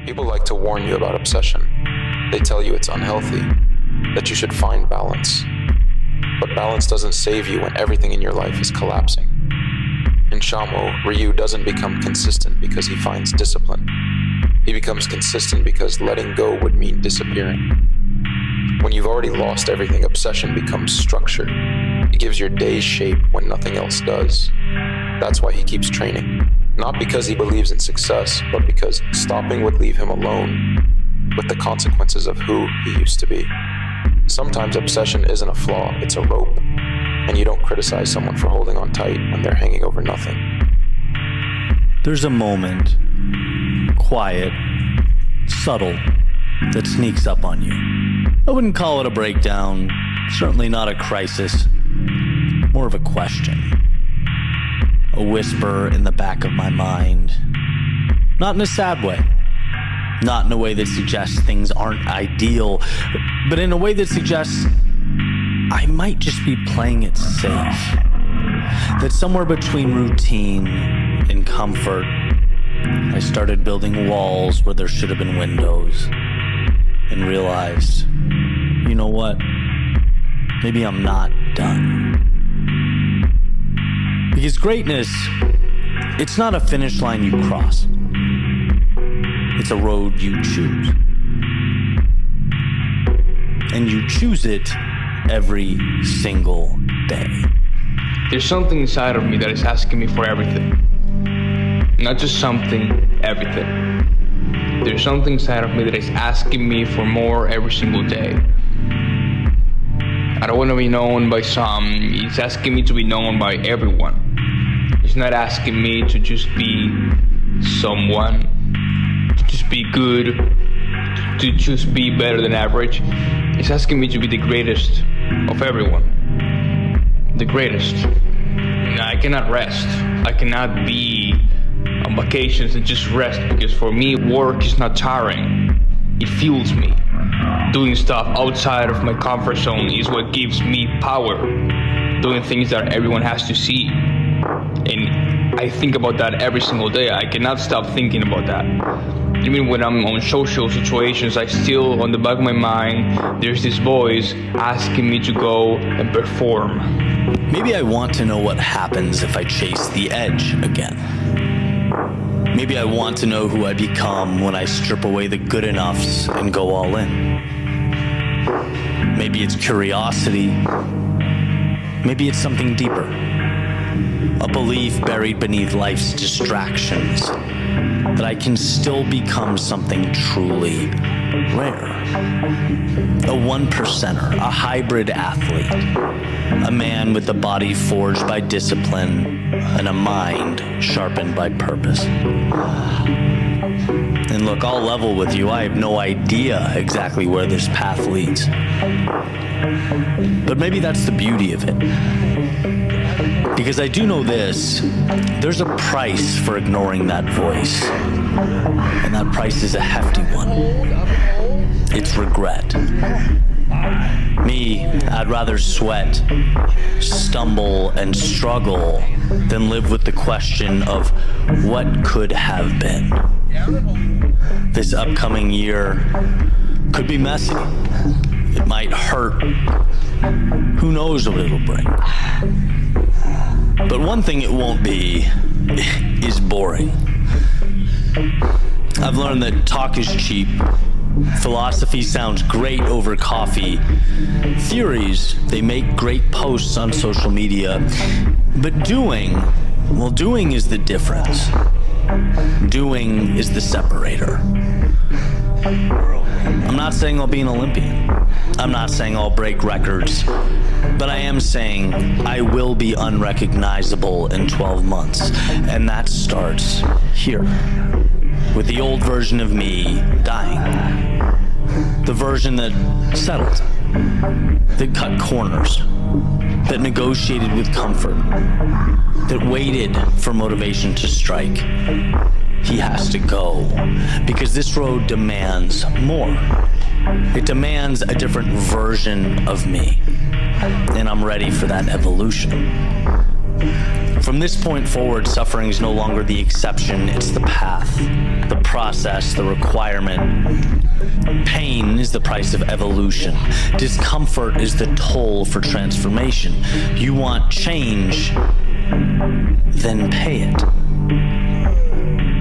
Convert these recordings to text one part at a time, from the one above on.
People like to warn you about obsession. They tell you it's unhealthy, that you should find balance. But balance doesn't save you when everything in your life is collapsing. In Shamo, Ryu doesn't become consistent because he finds discipline. He becomes consistent because letting go would mean disappearing. When you've already lost everything, obsession becomes structure. It gives your days shape when nothing else does. That's why he keeps training. Not because he believes in success, but because stopping would leave him alone with the consequences of who he used to be. Sometimes obsession isn't a flaw, it's a rope. And you don't criticize someone for holding on tight when they're hanging over nothing. There's a moment, quiet, subtle, that sneaks up on you. I wouldn't call it a breakdown, certainly not a crisis, more of a question. A whisper in the back of my mind. Not in a sad way. Not in a way that suggests things aren't ideal, but in a way that suggests I might just be playing it safe. That somewhere between routine and comfort, I started building walls where there should have been windows and realized, you know what? Maybe I'm not done. Because greatness, it's not a finish line you cross. It's a road you choose. And you choose it every single day. There's something inside of me that is asking me for everything. Not just something, everything. There's something inside of me that is asking me for more every single day. I don't want to be known by some. It's asking me to be known by everyone. It's not asking me to just be someone, to just be good, to just be better than average. It's asking me to be the greatest of everyone. The greatest. I cannot rest. I cannot be on vacations and just rest, because for me, work is not tiring. It fuels me. Doing stuff outside of my comfort zone is what gives me power. Doing things that everyone has to see. And I think about that every single day. I cannot stop thinking about that. Even when I'm on social situations, I still, on the back of my mind, there's this voice asking me to go and perform. Maybe I want to know what happens if I chase the edge again. Maybe I want to know who I become when I strip away the good enoughs and go all in. Maybe it's curiosity. Maybe it's something deeper. A belief buried beneath life's distractions that I can still become something truly rare. A one percenter, a hybrid athlete, a man with a body forged by discipline and a mind sharpened by purpose. And look, I'll level with you, I have no idea exactly where this path leads. But maybe that's the beauty of it. Because I do know this, there's a price for ignoring that voice. And that price is a hefty one. It's regret. Me, I'd rather sweat, stumble, and struggle than live with the question of what could have been. This upcoming year could be messy. It might hurt. Who knows what it'll bring? But one thing it won't be is boring. I've learned that talk is cheap. Philosophy sounds great over coffee. Theories, they make great posts on social media. But doing is the difference. Doing is the separator. I'm not saying I'll be an Olympian. I'm not saying I'll break records. But I am saying I will be unrecognizable in 12 months. And that starts here, with the old version of me dying. The version that settled, that cut corners, that negotiated with comfort, that waited for motivation to strike. He has to go, because this road demands more. It demands a different version of me, and I'm ready for that evolution. From this point forward, suffering is no longer the exception, it's the path, the process, the requirement. Pain is the price of evolution. Discomfort is the toll for transformation. You want change, then pay it.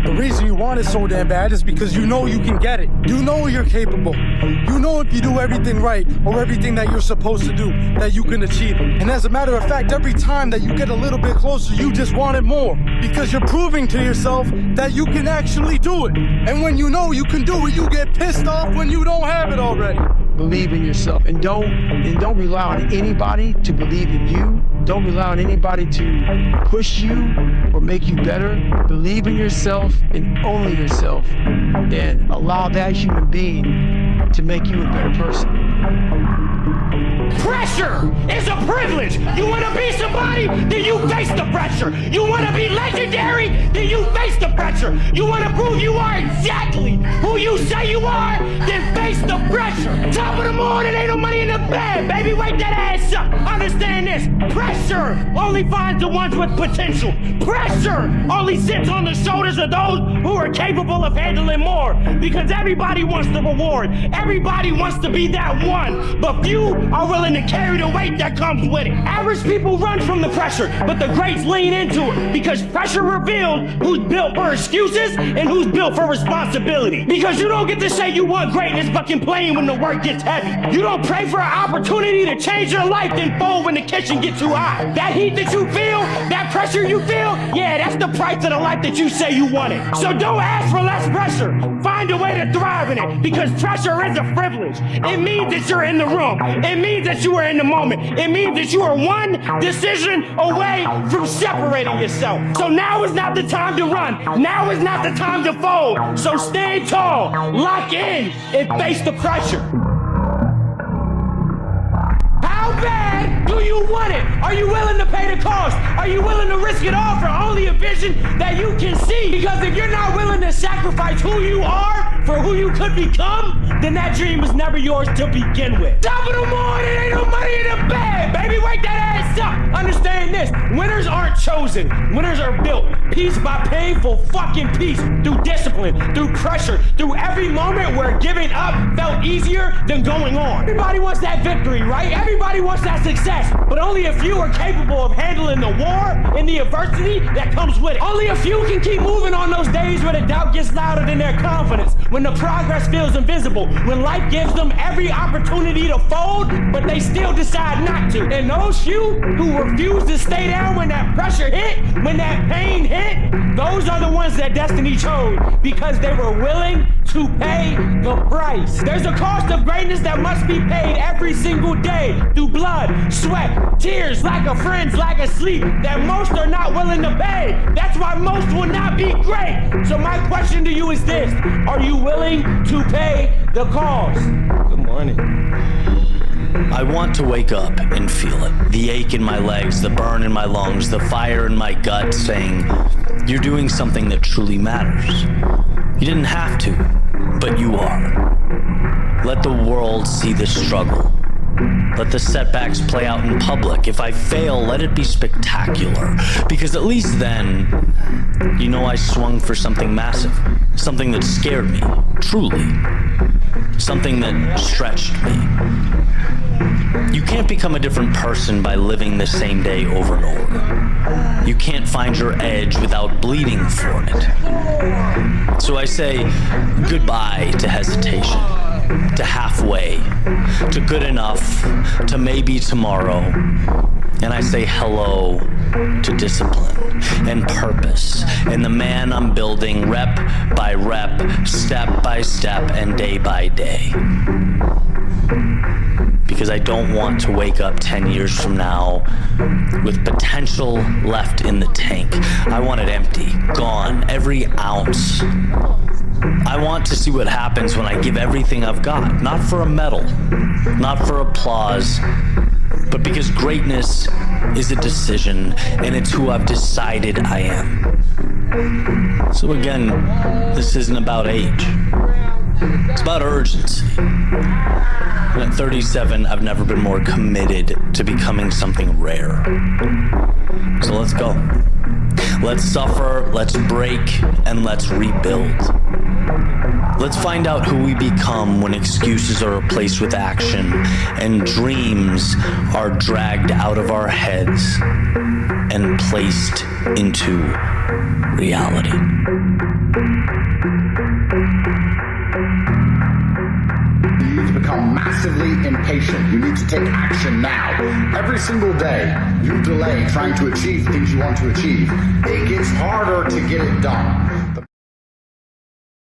The reason you want it so damn bad is because you know you can get it. You know you're capable. You know if you do everything right or everything that you're supposed to do, that you can achieve it. And as a matter of fact, every time that you get a little bit closer, you just want it more because you're proving to yourself that you can actually do it. And when you know you can do it, you get pissed off when you don't have it already. Believe in yourself and don't rely on anybody to believe in you. Don't rely on anybody to push you or make you better. Believe in yourself and only yourself, and allow that human being to make you a better person. Pressure is a privilege. You want to be somebody? Then you face the pressure. You want to be legendary? Then you face the pressure. You want to prove you are exactly who you say you are? Then face the pressure. Top of the morning, ain't no money in the bed. Baby, wake that ass up. Understand this. Pressure only finds the ones with potential. Pressure only sits on the shoulders of those who are capable of handling more. Because everybody wants the reward. Everybody wants to be that one. But few are willing to carry the weight that comes with it. Average people run from the pressure, but the greats lean into it because pressure reveals who's built for excuses and who's built for responsibility. Because you don't get to say you want greatness but complain when the work gets heavy. You don't pray for an opportunity to change your life then fold when the kitchen gets too hot. That heat that you feel, that pressure you feel, yeah, that's the price of the life that you say you wanted. So don't ask for less pressure. Find a way to thrive in it because pressure is a privilege. It means that you're in the room. It means that you are in the moment. It means that you are one decision away from separating yourself. So now is not the time to run. Now is not the time to fold. So stand tall, lock in, and face the pressure. How bad do you want it? Are you willing to pay the cost? Are you willing to risk it all for only a vision that you can see? Because if you're not willing to sacrifice who you are for who you could become, then that dream was never yours to begin with. Top of the morning, ain't no money in the bed. Baby, wake that ass up. Understand this. Winners aren't chosen. Winners are built piece by painful fucking piece through discipline, through pressure, through every moment where giving up felt easier than going on. Everybody wants that victory, right? Everybody wants that success, but only a few are capable of handling the war and the adversity that comes with it. Only a few can keep moving on those days where the doubt gets louder than their confidence, when the progress feels invisible, when life gives them every opportunity to fold, but they still decide not to. And those few who refuse to stay down when that pressure hit, when that pain hit, those are the ones that destiny chose because they were willing to pay the price. There's a cost of greatness that must be paid every single day through blood, sweat, tears, lack of friends, lack of sleep that most are not willing to pay. That's why most will not be great. So my question to you is this: are you willing to pay the cost? Good morning. I want to wake up and feel it. The ache in my legs, the burn in my lungs, the fire in my gut saying, you're doing something that truly matters. You didn't have to, but you are. Let the world see the struggle. Let the setbacks play out in public. If I fail, let it be spectacular. Because at least then, you know I swung for something massive. Something that scared me, truly. Something that stretched me. You can't become a different person by living the same day over and over. You can't find your edge without bleeding for it. So I say goodbye to hesitation, to halfway, to good enough, to maybe tomorrow. And I say hello to discipline and purpose and the man I'm building rep by rep, step by step, and day by day. Because I don't want to wake up 10 years from now with potential left in the tank. I want it empty, gone, every ounce. I want to see what happens when I give everything I've got, not for a medal, not for applause, but because greatness is a decision, and it's who I've decided I am. So again, this isn't about age. It's about urgency. And at 37, I've never been more committed to becoming something rare. So let's go. Let's suffer, let's break, and let's rebuild. Let's find out who we become when excuses are replaced with action and dreams are dragged out of our heads and placed into reality. You need to become massively impatient. You need to take action now. Every single day, you delay trying to achieve things you want to achieve. It gets harder to get it done.